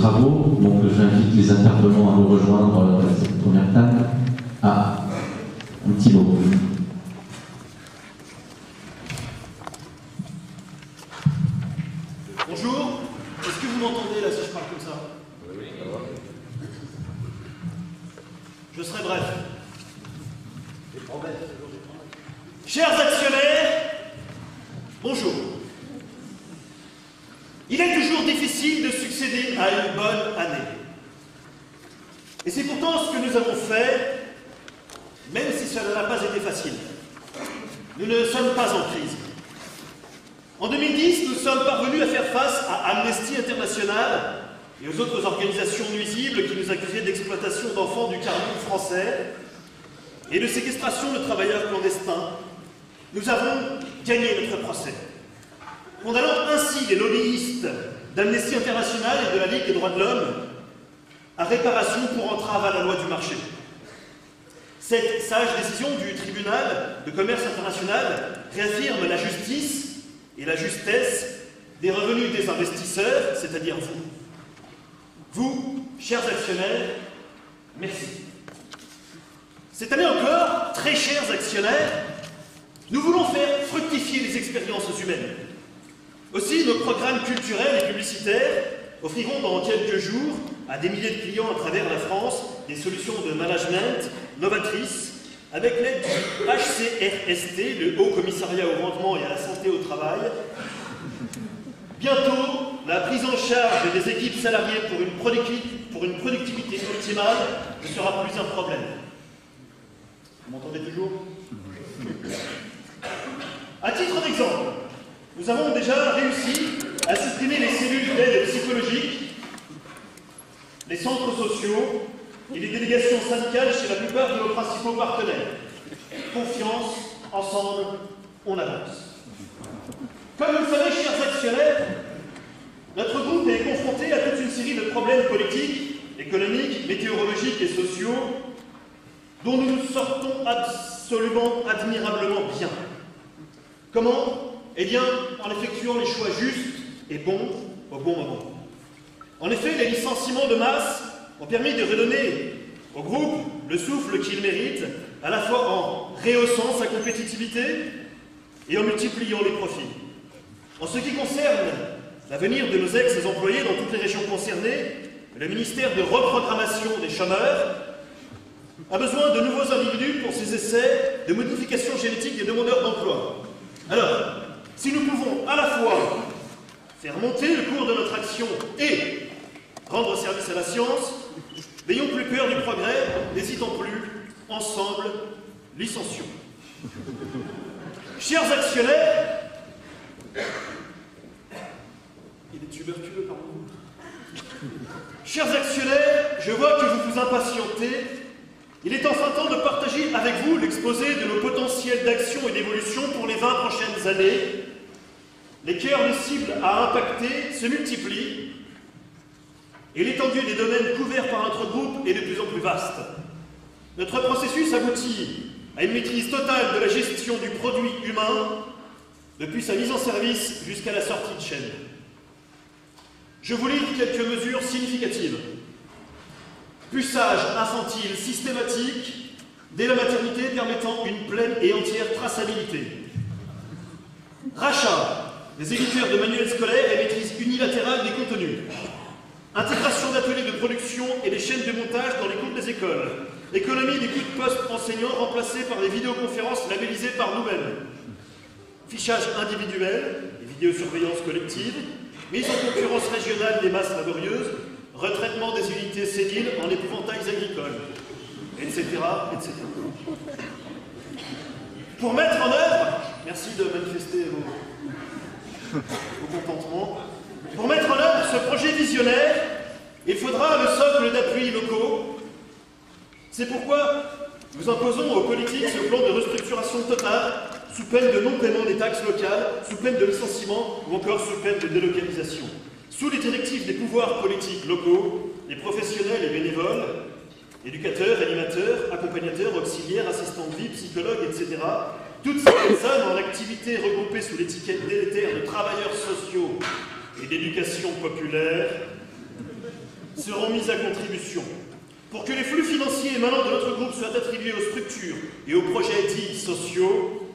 travaux. Donc j'invite les intervenants à nous rejoindre à cette première table. Ah, un petit mot. Bonjour, est-ce que vous m'entendez là si je parle comme ça? Oui. Je serai bref. Chers actionnaires, bonjour. Il est toujours difficile de succéder à une bonne année. Et c'est pourtant ce que nous avons fait, même si cela n'a pas été facile. Nous ne sommes pas en crise. En 2010, nous sommes parvenus à faire face à Amnesty International et aux autres organisations nuisibles qui nous accusaient d'exploitation d'enfants du Cameroun français et de séquestration de travailleurs clandestins. Nous avons gagné notre procès, condamnant ainsi les lobbyistes d'Amnesty International et de la Ligue des droits de l'homme à réparation pour entrave à la loi du marché. Cette sage décision du tribunal de commerce international réaffirme la justice et la justesse des revenus des investisseurs, c'est-à-dire vous. Vous, chers actionnaires, merci. Cette année encore, très chers actionnaires, nous voulons faire fructifier les expériences humaines. Aussi, nos programmes culturels et publicitaires offriront dans quelques jours à des milliers de clients à travers la France des solutions de management novatrices avec l'aide du HCRST, le Haut Commissariat au rendement et à la santé au travail. Bientôt, la prise en charge des équipes salariées pour une productivité optimale ne sera plus un problème. Vous m'entendez toujours? À titre d'exemple, nous avons déjà réussi à supprimer les cellules d'aide psychologique, les centres sociaux et les délégations syndicales chez la plupart de nos principaux partenaires. Confiance, ensemble, on avance. Comme vous le savez, chers actionnaires, notre groupe est confronté à toute une série de problèmes politiques, économiques, météorologiques et sociaux dont nous nous sortons absolument, admirablement bien. Comment? Eh bien, en effectuant les choix justes et bons au bon moment. En effet, les licenciements de masse ont permis de redonner au groupe le souffle qu'il mérite, à la fois en rehaussant sa compétitivité et en multipliant les profits. En ce qui concerne l'avenir de nos ex-employés dans toutes les régions concernées, le ministère de reprogrammation des chômeurs a besoin de nouveaux individus pour ses essais de modification génétique des demandeurs d'emploi. Alors, si nous pouvons à la fois faire monter le cours de notre action et rendre service à la science, n'ayons plus peur du progrès, n'hésitons plus, ensemble, licencions. Chers actionnaires, il est tuberculeux parmi vous. Chers actionnaires, je vois que vous vous impatientez. Il est enfin temps de partager avec vous l'exposé de nos potentiels d'action et d'évolution pour les 20 prochaines années. Les cœurs de cibles à impacter se multiplient et l'étendue des domaines couverts par notre groupe est de plus en plus vaste. Notre processus aboutit à une maîtrise totale de la gestion du produit humain, depuis sa mise en service jusqu'à la sortie de chaîne. Je vous livre quelques mesures significatives. Puçage infantile systématique dès la maternité permettant une pleine et entière traçabilité. Rachat des éditeurs de manuels scolaires et maîtrise unilatérale des contenus. Intégration d'ateliers de production et des chaînes de montage dans les cours des écoles. Économie des coûts de poste enseignants remplacés par des vidéoconférences labellisées par nous-mêmes. Fichage individuel et vidéosurveillance collective. Mise en concurrence régionale des masses laborieuses. Retraitement des unités séniles en épouvantails agricoles, etc., etc. Pour mettre en œuvre, merci de manifester vos contentements, pour mettre en œuvre ce projet visionnaire, il faudra le socle d'appui locaux. C'est pourquoi nous imposons aux politiques ce plan de restructuration totale, sous peine de non-paiement des taxes locales, sous peine de licenciement ou encore sous peine de délocalisation. Sous les directives des pouvoirs politiques locaux, les professionnels et bénévoles, éducateurs, animateurs, accompagnateurs, auxiliaires, assistants de vie, psychologues, etc., toutes ces personnes en activité regroupées sous l'étiquette délétère de travailleurs sociaux et d'éducation populaire seront mises à contribution. Pour que les flux financiers émanant de notre groupe soient attribués aux structures et aux projets dits sociaux,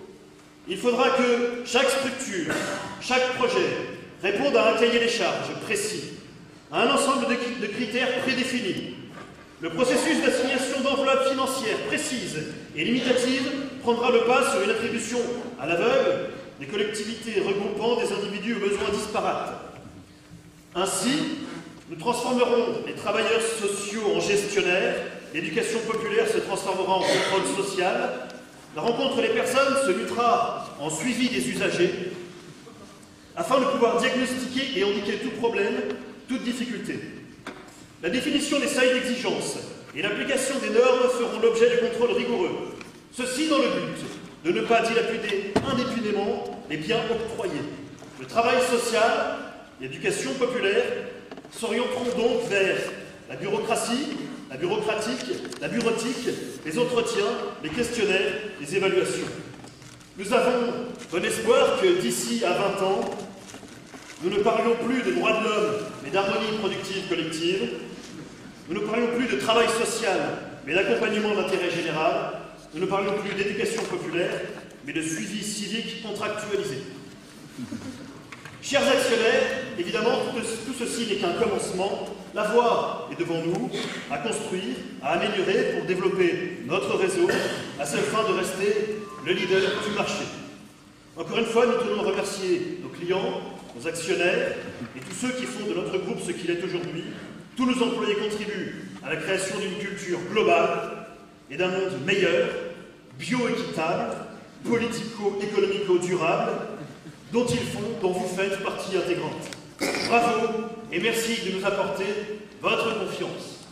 il faudra que chaque structure, chaque projet réponde à un cahier des charges précis, à un ensemble de critères prédéfinis. Le processus d'assignation d'enveloppes financières précises et limitatives prendra le pas sur une attribution à l'aveugle des collectivités regroupant des individus aux besoins disparates. Ainsi, nous transformerons les travailleurs sociaux en gestionnaires, l'éducation populaire se transformera en contrôle social, la rencontre des personnes se mutera en suivi des usagers, afin de pouvoir diagnostiquer et indiquer tout problème, toute difficulté. La définition des seuils d'exigence et l'application des normes feront l'objet de contrôles rigoureux. Ceci dans le but de ne pas dilapider indéfiniment les biens octroyés. Le travail social, l'éducation populaire s'orienteront donc vers la bureaucratie, la bureaucratique, la bureautique, les entretiens, les questionnaires, les évaluations. Nous avons bon espoir que d'ici à 20 ans, nous ne parlions plus de droits de l'homme, mais d'harmonie productive collective. Nous ne parlions plus de travail social, mais d'accompagnement de l'intérêt général. Nous ne parlions plus d'éducation populaire, mais de suivi civique contractualisé. Chers actionnaires, évidemment, tout ceci n'est qu'un commencement. La voie est devant nous, à construire, à améliorer pour développer notre réseau, à seule fin de rester le leader du marché. Encore une fois, nous tenons à remercier nos clients, nos actionnaires et tous ceux qui font de notre groupe ce qu'il est aujourd'hui. Tous nos employés contribuent à la création d'une culture globale et d'un monde meilleur, bio-équitable, politico-économico-durable, dont vous faites partie intégrante. Bravo et merci de nous apporter votre confiance.